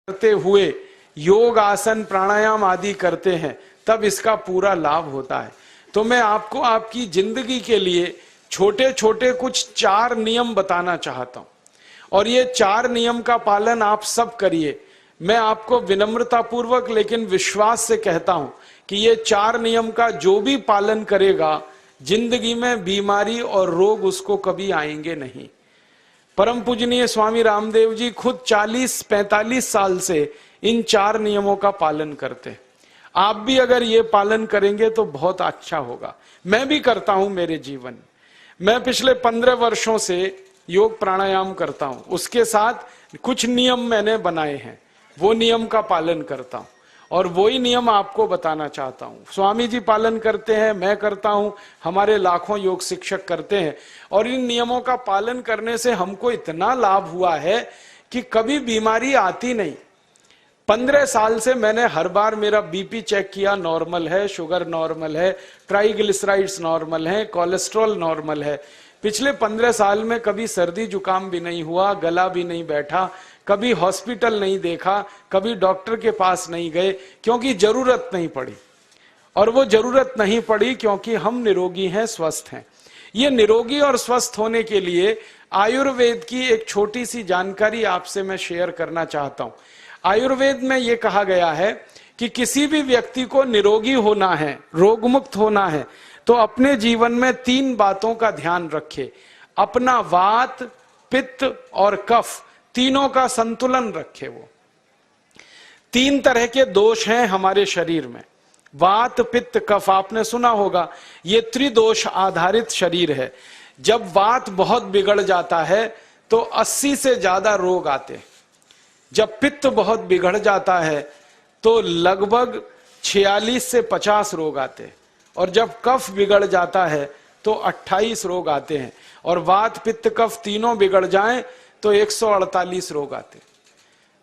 करते हुए योग आसन प्राणायाम आदि करते हैं तब इसका पूरा लाभ होता है। तो मैं आपको आपकी जिंदगी के लिए छोटे छोटे कुछ 4 नियम बताना चाहता हूं और ये 4 नियम का पालन आप सब करिए। मैं आपको विनम्रता पूर्वक लेकिन विश्वास से कहता हूं कि ये 4 नियम का जो भी पालन करेगा जिंदगी में बीमारी और रोग उसको कभी आएंगे नहीं। परम पूजनीय स्वामी रामदेव जी खुद 40-45 साल से इन 4 नियमों का पालन करते हैं। आप भी अगर ये पालन करेंगे तो बहुत अच्छा होगा। मैं भी करता हूं मेरे जीवन में। मैं पिछले 15 वर्षों से योग प्राणायाम करता हूं, उसके साथ कुछ नियम मैंने बनाए हैं, वो नियम का पालन करता हूं और वही नियम आपको बताना चाहता हूं। स्वामी जी पालन करते हैं, मैं करता हूं, हमारे लाखों योग शिक्षक करते हैं और इन नियमों का पालन करने से हमको इतना लाभ हुआ है कि कभी बीमारी आती नहीं। 15 साल से मैंने हर बार मेरा बीपी चेक किया, नॉर्मल है, शुगर नॉर्मल है, ट्राइग्लिसराइड्स नॉर्मल है, कोलेस्ट्रॉल नॉर्मल है। पिछले 15 साल में कभी सर्दी जुकाम भी नहीं हुआ, गला भी नहीं बैठा, कभी हॉस्पिटल नहीं देखा, कभी डॉक्टर के पास नहीं गए, क्योंकि जरूरत नहीं पड़ी। और वो जरूरत नहीं पड़ी क्योंकि हम निरोगी हैं, स्वस्थ हैं। ये निरोगी और स्वस्थ होने के लिए आयुर्वेद की एक छोटी सी जानकारी आपसे मैं शेयर करना चाहता हूं। आयुर्वेद में ये कहा गया है कि किसी भी व्यक्ति को निरोगी होना है, रोग मुक्त होना है, तो अपने जीवन में 3 बातों का ध्यान रखे। अपना वात, पित्त और कफ तीनों का संतुलन रखे। वो 3 तरह के दोष हैं हमारे शरीर में, वात, पित्त, कफ। आपने सुना होगा ये त्रिदोष आधारित शरीर है। जब वात बहुत बिगड़ जाता है तो 80 से ज्यादा रोग आते हैं। जब पित्त बहुत बिगड़ जाता है तो लगभग 46 से 50 रोग आते हैं और जब कफ बिगड़ जाता है तो 28 रोग आते हैं और वात, पित्त, कफ तीनों बिगड़ जाएं तो 148 रोग आते हैं।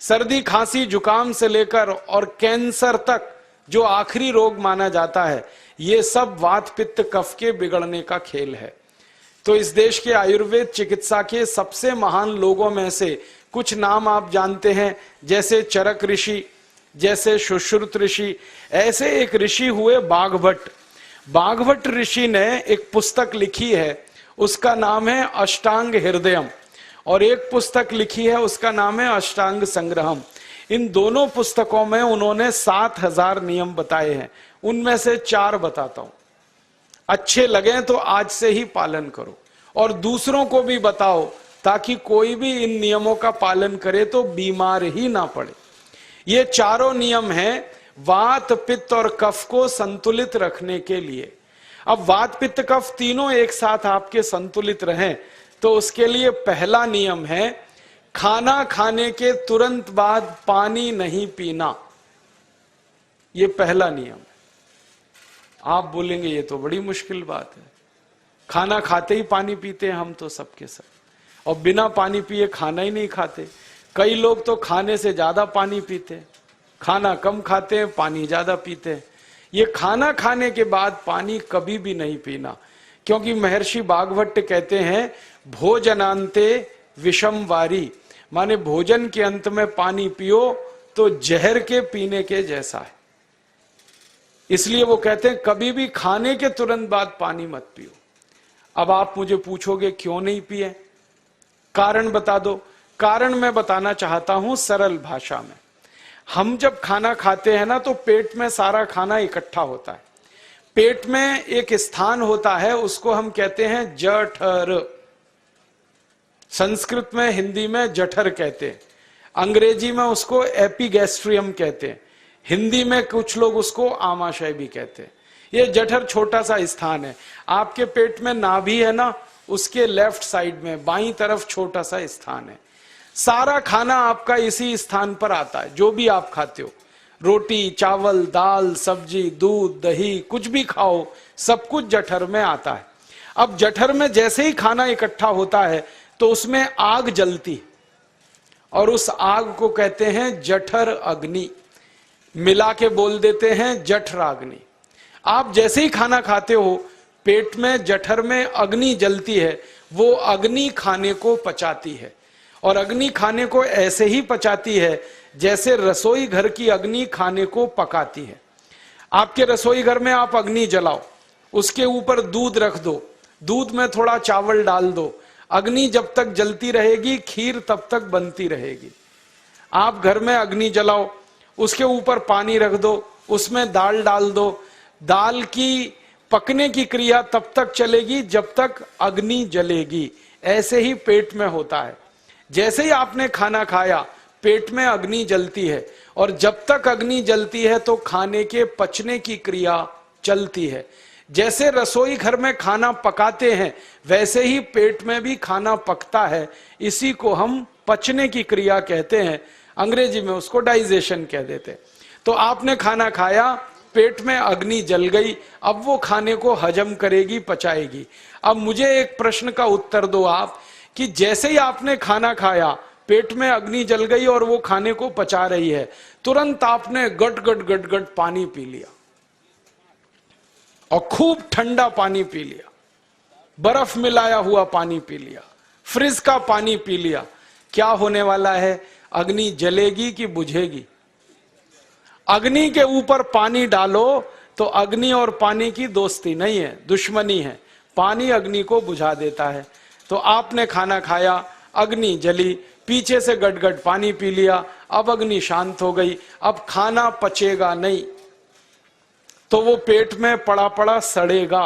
सर्दी, खांसी, जुकाम से लेकर और कैंसर तक जो आखिरी रोग माना जाता है, ये सब वात, पित्त, कफ के बिगड़ने का खेल है। तो इस देश के आयुर्वेद चिकित्सा के सबसे महान लोगों में से कुछ नाम आप जानते हैं, जैसे चरक ऋषि, जैसे सुश्रुत ऋषि। ऐसे एक ऋषि हुए बाघभट्ट। बाघभट्ट ऋषि ने एक पुस्तक लिखी है, उसका नाम है अष्टांग हृदयम, और एक पुस्तक लिखी है उसका नाम है अष्टांग संग्रहम। इन दोनों पुस्तकों में उन्होंने 7000 नियम बताए हैं। उनमें से 4 बताता हूं, अच्छे लगे तो आज से ही पालन करो और दूसरों को भी बताओ ताकि कोई भी इन नियमों का पालन करे तो बीमार ही ना पड़े। ये चारों नियम हैं वात, पित्त और कफ को संतुलित रखने के लिए। अब वात, पित्त, कफ तीनों एक साथ आपके संतुलित रहें तो उसके लिए पहला नियम है खाना खाने के तुरंत बाद पानी नहीं पीना। ये पहला नियम है। आप बोलेंगे ये तो बड़ी मुश्किल बात है, खाना खाते ही पानी पीते हैं हम तो सबके सब, और बिना पानी पिए खाना ही नहीं खाते। कई लोग तो खाने से ज्यादा पानी पीते हैं, खाना कम खाते हैं, पानी ज्यादा पीते हैं। ये खाना खाने के बाद पानी कभी भी नहीं पीना, क्योंकि महर्षि बाघभट्ट कहते हैं भोजनांते विषम वारी, माने भोजन के अंत में पानी पियो तो जहर के पीने के जैसा है। इसलिए वो कहते हैं कभी भी खाने के तुरंत बाद पानी मत पियो। अब आप मुझे पूछोगे क्यों नहीं पिए, कारण बता दो। कारण मैं बताना चाहता हूं सरल भाषा में। हम जब खाना खाते हैं ना तो पेट में सारा खाना इकट्ठा होता है। पेट में एक स्थान होता है, उसको हम कहते हैं जठर। संस्कृत में, हिंदी में जठर कहते हैं, अंग्रेजी में उसको एपिगैस्ट्रियम कहते हैं, हिंदी में कुछ लोग उसको आमाशय भी कहते हैं। ये जठर छोटा सा स्थान है। आपके पेट में नाभि है ना, उसके लेफ्ट साइड में बाईं तरफ छोटा सा स्थान है। सारा खाना आपका इसी स्थान पर आता है। जो भी आप खाते हो, रोटी, चावल, दाल, सब्जी, दूध, दही, कुछ भी खाओ, सब कुछ जठर में आता है। अब जठर में जैसे ही खाना इकट्ठा होता है तो उसमें आग जलती और उस आग को कहते हैं जठर अग्नि, मिला के बोल देते हैं जठराग्नि। आप जैसे ही खाना खाते हो पेट में जठर में अग्नि जलती है, वो अग्नि खाने को पचाती है और अग्नि खाने को ऐसे ही पचाती है जैसे रसोई घर की अग्नि खाने को पकाती है। आपके रसोई घर में आप अग्नि जलाओ, उसके ऊपर दूध रख दो, दूध में थोड़ा चावल डाल दो, अग्नि जब तक जलती रहेगी खीर तब तक बनती रहेगी। आप घर में अग्नि जलाओ, उसके ऊपर पानी रख दो, उसमें दाल डाल दो, दाल की पकने की क्रिया तब तक चलेगी जब तक अग्नि जलेगी। ऐसे ही पेट में होता है, जैसे ही आपने खाना खाया पेट में अग्नि जलती है, और जब तक अग्नि जलती है तो खाने के पचने की क्रिया चलती है। जैसे रसोई घर में खाना पकाते हैं वैसे ही पेट में भी खाना पकता है, इसी को हम पचने की क्रिया कहते हैं, अंग्रेजी में उसको डाइजेशन कह देते हैं। तो आपने खाना खाया, पेट में अग्नि जल गई, अब वो खाने को हजम करेगी, पचाएगी। अब मुझे एक प्रश्न का उत्तर दो आप, कि जैसे ही आपने खाना खाया पेट में अग्नि जल गई और वो खाने को पचा रही है, तुरंत आपने गट गट गट गट पानी पी लिया और खूब ठंडा पानी पी लिया, बर्फ मिलाया हुआ पानी पी लिया, फ्रिज का पानी पी लिया। क्या होने वाला है? अग्नि जलेगी कि बुझेगी? अग्नि के ऊपर पानी डालो तो अग्नि और पानी की दोस्ती नहीं है, दुश्मनी है। पानी अग्नि को बुझा देता है। तो आपने खाना खाया, अग्नि जली, पीछे से गटगट पानी पी लिया, अब अग्नि शांत हो गई, अब खाना पचेगा नहीं, तो वो पेट में पड़ा पड़ा सड़ेगा,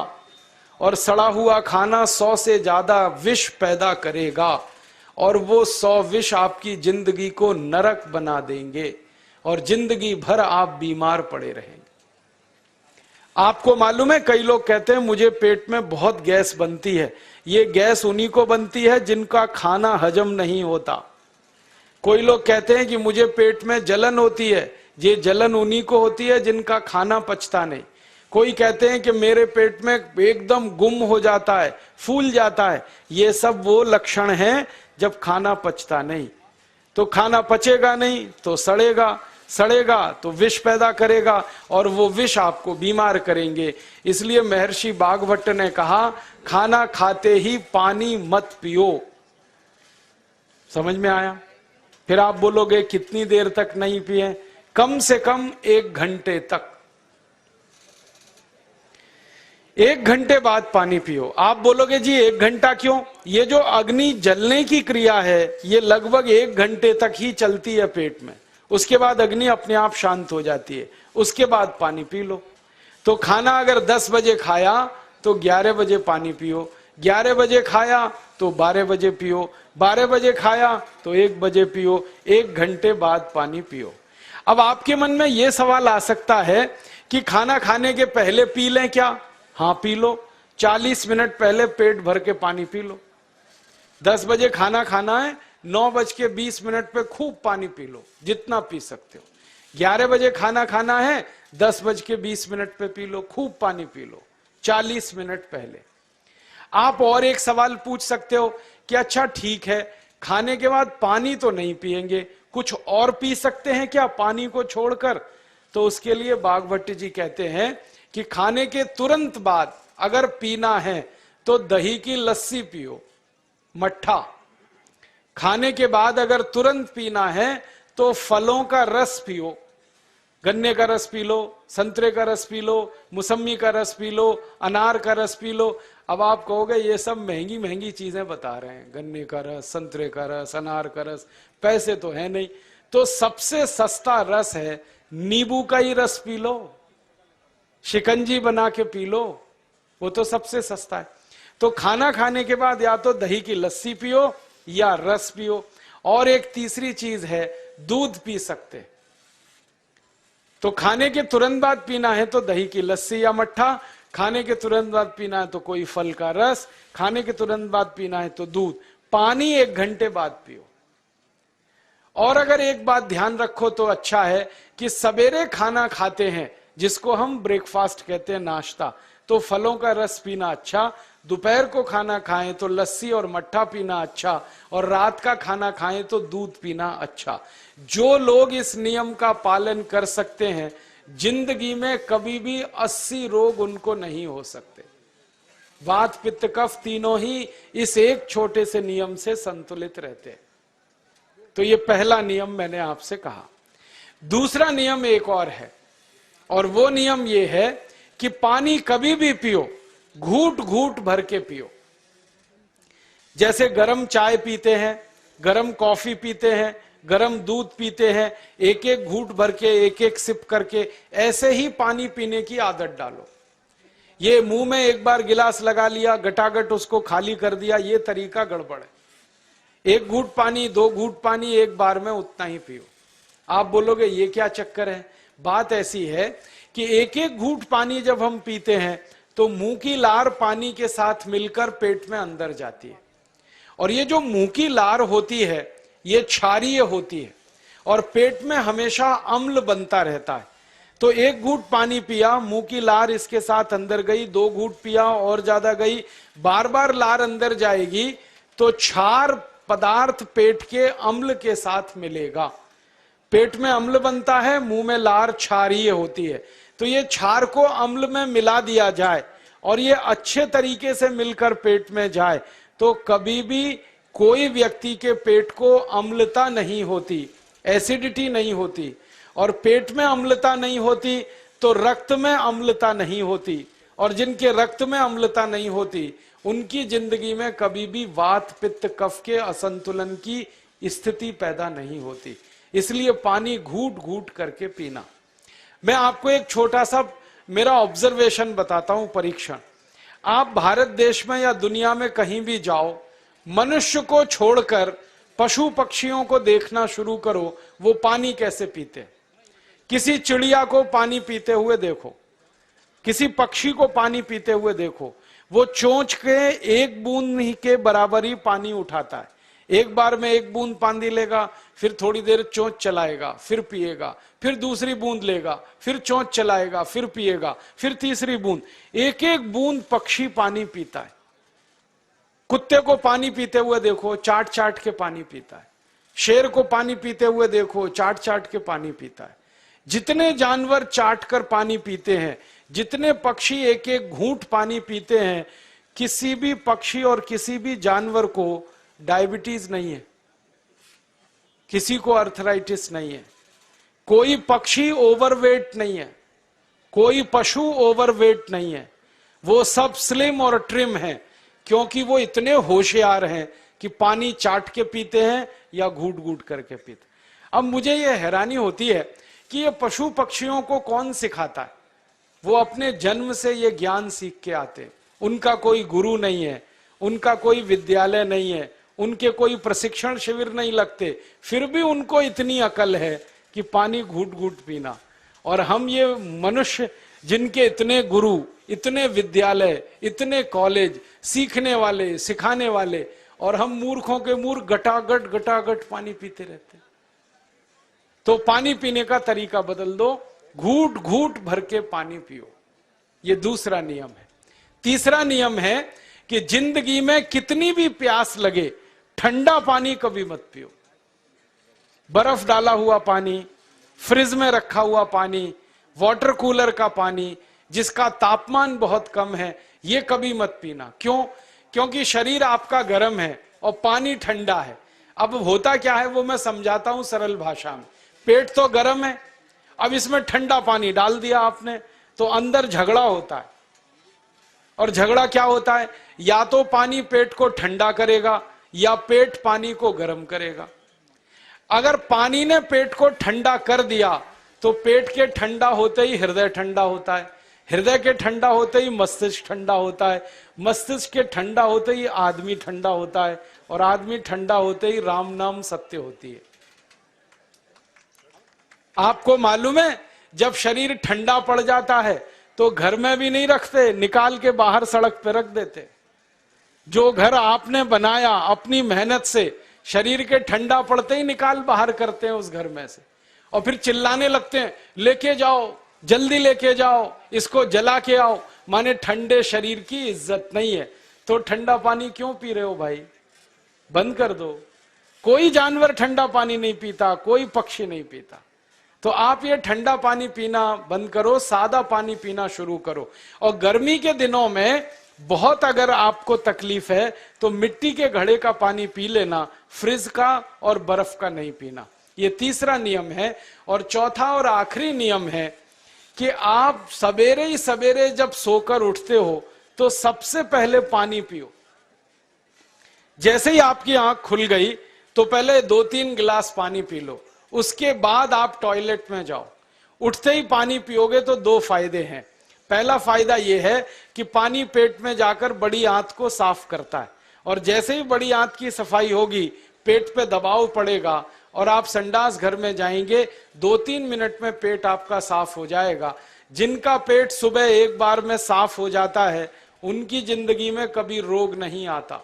और सड़ा हुआ खाना 100 से ज्यादा विष पैदा करेगा, और वो 100 विष आपकी जिंदगी को नरक बना देंगे और जिंदगी भर आप बीमार पड़े रहेंगे। आपको मालूम है, कई लोग कहते हैं मुझे पेट में बहुत गैस बनती है। ये गैस उन्हीं को बनती है जिनका खाना हजम नहीं होता। कोई लोग कहते हैं कि मुझे पेट में जलन होती है, ये जलन उन्हीं को होती है जिनका खाना पचता नहीं। कोई कहते हैं कि मेरे पेट में एकदम गुम हो जाता है, फूल जाता है, ये सब वो लक्षण हैं जब खाना पचता नहीं। तो खाना पचेगा नहीं तो सड़ेगा, सड़ेगा तो विष पैदा करेगा, और वो विष आपको बीमार करेंगे। इसलिए महर्षि भागवत ने कहा, खाना खाते ही पानी मत पियो। समझ में आया? फिर आप बोलोगे कितनी देर तक नहीं पिए? कम से कम 1 घंटे तक। 1 घंटे बाद पानी पियो। आप बोलोगे जी 1 घंटा क्यों? ये जो अग्नि जलने की क्रिया है ये लगभग 1 घंटे तक ही चलती है पेट में, उसके बाद अग्नि अपने आप शांत हो जाती है, उसके बाद पानी पी लो। तो खाना अगर 10 बजे खाया तो 11 बजे पानी पियो, 11 बजे खाया तो 12 बजे पियो, 12 बजे खाया तो 1 बजे पियो, 1 घंटे बाद पानी पियो। अब आपके मन में यह सवाल आ सकता है कि खाना खाने के पहले पी लें क्या? हाँ पी लो, 40 मिनट पहले पेट भर के पानी पी लो। 10 बजे खाना खाना है, 9:20 पे खूब पानी पी लो, जितना पी सकते हो। 11 बजे खाना खाना है, 10:20 पे पी लो, खूब पानी पी लो, 40 मिनट पहले। आप और एक सवाल पूछ सकते हो कि अच्छा ठीक है, खाने के बाद पानी तो नहीं पिएंगे, कुछ और पी सकते हैं क्या पानी को छोड़कर? तो उसके लिए भागवत जी कहते हैं कि खाने के तुरंत बाद अगर पीना है तो दही की लस्सी पियो, मट्ठा। खाने के बाद अगर तुरंत पीना है तो फलों का रस पियो, गन्ने का रस पी लो, संतरे का रस पी लो, मौसमी का रस पी लो, अनार का रस पी लो। अब आप कहोगे ये सब महंगी महंगी चीजें बता रहे हैं, गन्ने का रस, संतरे का रस, अनार का रस, पैसे तो है नहीं। तो सबसे सस्ता रस है नींबू का ही रस पी लो, शिकंजी बना के पी लो, वो तो सबसे सस्ता है। तो खाना खाने के बाद या तो दही की लस्सी पियो या रस पियो। और एक तीसरी चीज है, दूध पी सकते। तो खाने के तुरंत बाद पीना है तो दही की लस्सी या मट्ठा, खाने के तुरंत बाद पीना है तो कोई फल का रस, खाने के तुरंत बाद पीना है तो दूध। पानी 1 घंटे बाद पियो। और अगर एक बात ध्यान रखो तो अच्छा है कि सवेरे खाना खाते हैं जिसको हम ब्रेकफास्ट कहते हैं, नाश्ता, तो फलों का रस पीना अच्छा, दोपहर को खाना खाएं तो लस्सी और मट्ठा पीना अच्छा, और रात का खाना खाएं तो दूध पीना अच्छा। जो लोग इस नियम का पालन कर सकते हैं जिंदगी में कभी भी 80 रोग उनको नहीं हो सकते। वात पित्त कफ तीनों ही इस एक छोटे से नियम से संतुलित रहते हैं। तो ये पहला नियम मैंने आपसे कहा। दूसरा नियम एक और है, और वो नियम ये है कि पानी कभी भी पियो, घूट घूट भर के पियो। जैसे गरम चाय पीते हैं, गरम कॉफी पीते हैं, गरम दूध पीते हैं, एक एक घूट भर के, एक एक सिप करके, ऐसे ही पानी पीने की आदत डालो। ये मुंह में एक बार गिलास लगा लिया, गटागट उसको खाली कर दिया, ये तरीका गड़बड़ है। एक घूट पानी, दो घूट पानी एक बार में उतना ही पियो। आप बोलोगे ये क्या चक्कर है? बात ऐसी है कि एक एक घूट पानी जब हम पीते हैं तो मुंह की लार पानी के साथ मिलकर पेट में अंदर जाती है, और ये जो मुंह की लार होती है ये क्षारीय होती है, और पेट में हमेशा अम्ल बनता रहता है। तो एक घूट पानी पिया, मुंह की लार इसके साथ अंदर गई, दो घूट पिया और ज्यादा गई, बार बार लार अंदर जाएगी तो क्षार पदार्थ पेट के अम्ल के साथ मिलेगा। पेट में अम्ल बनता है, मुंह में लार क्षारीय होती है। तो ये क्षार को अम्ल में मिला दिया जाए और ये अच्छे तरीके से मिलकर पेट में जाए तो कभी भी कोई व्यक्ति के पेट को अम्लता नहीं होती, एसिडिटी नहीं होती। और पेट में अम्लता नहीं होती तो रक्त में अम्लता नहीं होती, और जिनके रक्त में अम्लता नहीं होती उनकी जिंदगी में कभी भी वात पित्त कफ के असंतुलन की स्थिति पैदा नहीं होती। इसलिए पानी घूट घूट करके पीना। मैं आपको एक छोटा सा मेरा ऑब्जर्वेशन बताता हूं, परीक्षण। आप भारत देश में या दुनिया में कहीं भी जाओ, मनुष्य को छोड़कर पशु पक्षियों को देखना शुरू करो, वो पानी कैसे पीते। किसी चिड़िया को पानी पीते हुए देखो, किसी पक्षी को पानी पीते हुए देखो, वो चोंच के एक बूंद ही के बराबर ही पानी उठाता है। एक बार में एक बूंद पानी लेगा, फिर थोड़ी देर चोंच चलाएगा, फिर पिएगा, फिर दूसरी बूंद लेगा, फिर चोंच चलाएगा, फिर पिएगा, फिर तीसरी बूंद। एक एक बूंद पक्षी पानी पीता है। कुत्ते को पानी पीते हुए देखो, चाट चाट के पानी पीता है। शेर को पानी पीते हुए देखो, चाट चाट के पानी पीता है। जितने जानवर चाट कर पानी पीते हैं, जितने पक्षी एक एक घूंट पानी पीते हैं, किसी भी पक्षी और किसी भी जानवर को डायबिटीज नहीं है, किसी को अर्थराइटिस नहीं है, कोई पक्षी ओवरवेट नहीं है, कोई पशु ओवरवेट नहीं है। वो सब स्लिम और ट्रिम है, क्योंकि वो इतने होशियार हैं कि पानी चाट के पीते हैं या घूट घूट करके पीते। अब मुझे ये हैरानी होती है कि ये पशु पक्षियों को कौन सिखाता है? वो अपने जन्म से ये ज्ञान सीख के आते। उनका कोई गुरु नहीं है, उनका कोई विद्यालय नहीं है, उनके कोई प्रशिक्षण शिविर नहीं लगते, फिर भी उनको इतनी अकल है कि पानी घूट घूट पीना। और हम ये मनुष्य जिनके इतने गुरु, इतने विद्यालय, इतने कॉलेज, सीखने वाले, सिखाने वाले, और हम मूर्खों के मूर्ख गटागट गटागट पानी पीते रहते। तो पानी पीने का तरीका बदल दो, घूट घूट भर के पानी पियो। ये दूसरा नियम है। तीसरा नियम है कि जिंदगी में कितनी भी प्यास लगे, ठंडा पानी कभी मत पियो। बर्फ डाला हुआ पानी, फ्रिज में रखा हुआ पानी, वाटर कूलर का पानी जिसका तापमान बहुत कम है, ये कभी मत पीना। क्यों? क्योंकि शरीर आपका गर्म है और पानी ठंडा है। अब होता क्या है वो मैं समझाता हूं सरल भाषा में। पेट तो गर्म है, अब इसमें ठंडा पानी डाल दिया आपने, तो अंदर झगड़ा होता है। और झगड़ा क्या होता है? या तो पानी पेट को ठंडा करेगा या पेट पानी को गर्म करेगा। अगर पानी ने पेट को ठंडा कर दिया तो पेट के ठंडा होते ही हृदय ठंडा होता है, हृदय के ठंडा होते ही मस्तिष्क ठंडा होता है, मस्तिष्क के ठंडा होते ही आदमी ठंडा होता है, और आदमी ठंडा होते ही राम नाम सत्य होती है। आपको मालूम है, जब शरीर ठंडा पड़ जाता है तो घर में भी नहीं रखते, निकाल के बाहर सड़क पे रख देते। जो घर आपने बनाया अपनी मेहनत से, शरीर के ठंडा पड़ते ही निकाल बाहर करते हैं उस घर में से, और फिर चिल्लाने लगते हैं, लेके जाओ, जल्दी लेके जाओ, इसको जला के आओ। माने ठंडे शरीर की इज्जत नहीं है। तो ठंडा पानी क्यों पी रहे हो भाई? बंद कर दो। कोई जानवर ठंडा पानी नहीं पीता, कोई पक्षी नहीं पीता। तो आप ये ठंडा पानी पीना बंद करो, सादा पानी पीना शुरू करो। और गर्मी के दिनों में बहुत अगर आपको तकलीफ है तो मिट्टी के घड़े का पानी पी लेना, फ्रिज का और बर्फ का नहीं पीना। ये तीसरा नियम है। और चौथा और आखिरी नियम है कि आप सवेरे ही सवेरे जब सोकर उठते हो तो सबसे पहले पानी पियो। जैसे ही आपकी आंख खुल गई तो पहले 2-3 गिलास पानी पी लो, उसके बाद आप टॉयलेट में जाओ। उठते ही पानी पियोगे तो 2 फायदे हैं। पहला फायदा यह है कि पानी पेट में जाकर बड़ी आंत को साफ करता है, और जैसे ही बड़ी आंत की सफाई होगी पेट पे दबाव पड़ेगा और आप संडास घर में जाएंगे, 2-3 मिनट में पेट आपका साफ हो जाएगा। जिनका पेट सुबह एक बार में साफ हो जाता है उनकी जिंदगी में कभी रोग नहीं आता।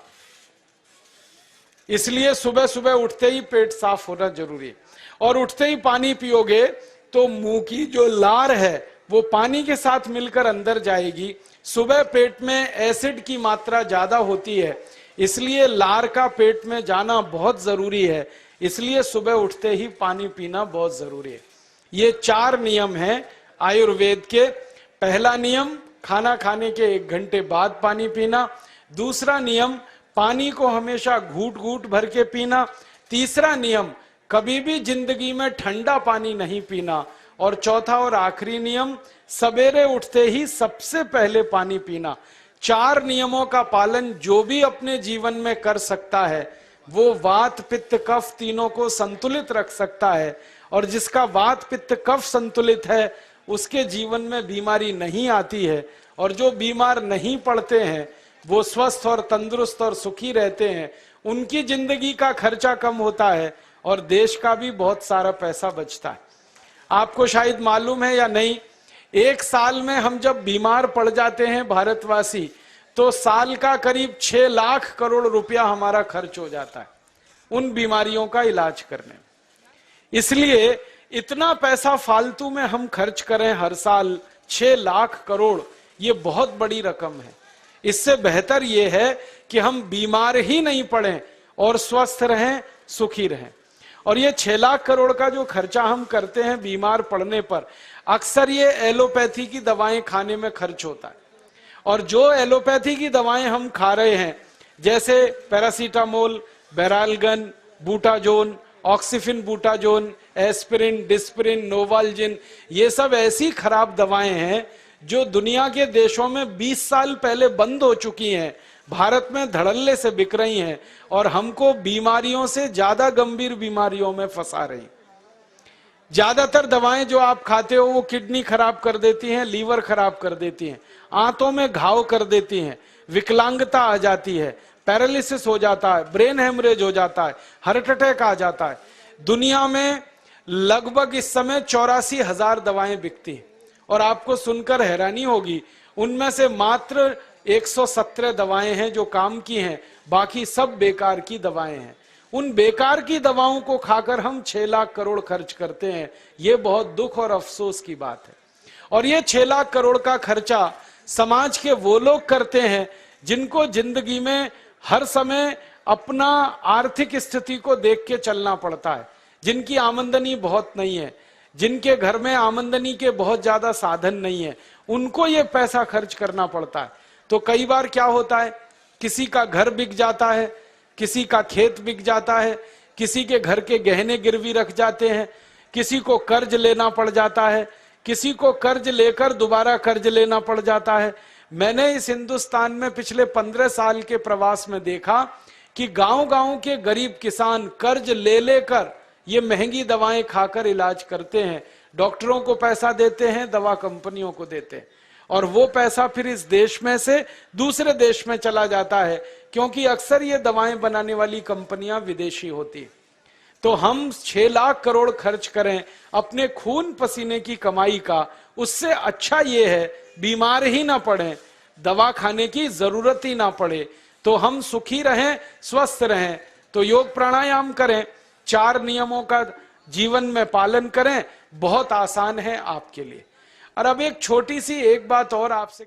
इसलिए सुबह सुबह उठते ही पेट साफ होना जरूरी है। और उठते ही पानी पियोगे तो मुंह की जो लार है वो पानी के साथ मिलकर अंदर जाएगी। सुबह पेट में एसिड की मात्रा ज्यादा होती है, इसलिए लार का पेट में जाना बहुत जरूरी है। इसलिए सुबह उठते ही पानी पीना बहुत जरूरी है। ये 4 नियम हैं आयुर्वेद के। पहला नियम, खाना खाने के 1 घंटे बाद पानी पीना। दूसरा नियम, पानी को हमेशा घूट घूट भर के पीना। तीसरा नियम, कभी भी जिंदगी में ठंडा पानी नहीं पीना। और चौथा और आखिरी नियम, सवेरे उठते ही सबसे पहले पानी पीना। 4 नियमों का पालन जो भी अपने जीवन में कर सकता है वो वात पित्त कफ तीनों को संतुलित रख सकता है। और जिसका वात पित्त कफ संतुलित है उसके जीवन में बीमारी नहीं आती है। और जो बीमार नहीं पड़ते हैं वो स्वस्थ और तंदुरुस्त और सुखी रहते हैं। उनकी जिंदगी का खर्चा कम होता है और देश का भी बहुत सारा पैसा बचता है। आपको शायद मालूम है या नहीं, 1 साल में हम जब बीमार पड़ जाते हैं भारतवासी तो साल का करीब 6 लाख करोड़ रुपया हमारा खर्च हो जाता है उन बीमारियों का इलाज करने में। इसलिए इतना पैसा फालतू में हम खर्च करें हर साल 6 लाख करोड़, ये बहुत बड़ी रकम है। इससे बेहतर यह है कि हम बीमार ही नहीं पड़ें और स्वस्थ रहें, सुखी रहें। और ये 6 लाख करोड़ का जो खर्चा हम करते हैं बीमार पड़ने पर, अक्सर ये एलोपैथी की दवाएं खाने में खर्च होता है। और जो एलोपैथी की दवाएं हम खा रहे हैं जैसे paracetamol, Baralgan, butazone, oxyphenbutazone, aspirin, Disprin, Novalgin, ये सब ऐसी खराब दवाएं हैं जो दुनिया के देशों में 20 साल पहले बंद हो चुकी हैं, भारत में धड़ल्ले से बिक रही हैं और हमको बीमारियों से ज्यादा गंभीर बीमारियों में फंसा रही। ज्यादातर दवाएं जो आप खाते हो वो किडनी खराब कर देती हैं, लीवर खराब कर देती हैं, आंतों में घाव कर देती हैं, विकलांगता आ जाती है, पैरालिसिस हो जाता है, ब्रेन हेमरेज हो जाता है, हार्ट अटैक आ जाता है। दुनिया में लगभग इस समय 84,000 दवाएं बिकती हैं और आपको सुनकर हैरानी होगी उनमें से मात्र 117 दवाएं हैं जो काम की हैं, बाकी सब बेकार की दवाएं हैं। उन बेकार की दवाओं को खाकर हम 6 लाख करोड़ खर्च करते हैं। ये बहुत दुख और अफसोस की बात है। और ये 6 लाख करोड़ का खर्चा समाज के वो लोग करते हैं जिनको जिंदगी में हर समय अपना आर्थिक स्थिति को देख के चलना पड़ता है, जिनकी आमदनी बहुत नहीं है, जिनके घर में आमदनी के बहुत ज्यादा साधन नहीं है, उनको ये पैसा खर्च करना पड़ता है। तो कई बार क्या होता है, किसी का घर बिक जाता है, किसी का खेत बिक जाता है, किसी के घर के गहने गिरवी रख जाते हैं, किसी को कर्ज लेना पड़ जाता है, किसी को कर्ज लेकर दोबारा कर्ज लेना पड़ जाता है। मैंने इस हिंदुस्तान में पिछले 15 साल के प्रवास में देखा कि गांव-गांव के गरीब किसान कर्ज ले लेकर ये महंगी दवाएं खाकर इलाज करते हैं, डॉक्टरों को पैसा देते हैं, दवा कंपनियों को देते हैं, और वो पैसा फिर इस देश में से दूसरे देश में चला जाता है, क्योंकि अक्सर ये दवाएं बनाने वाली कंपनियां विदेशी होती है। तो हम 6 लाख करोड़ खर्च करें अपने खून पसीने की कमाई का, उससे अच्छा ये है बीमार ही ना पड़े, दवा खाने की जरूरत ही ना पड़े, तो हम सुखी रहें, स्वस्थ रहें। तो योग प्राणायाम करें, 4 नियमों का जीवन में पालन करें, बहुत आसान है आपके लिए। और अब एक छोटी सी एक बात और आपसे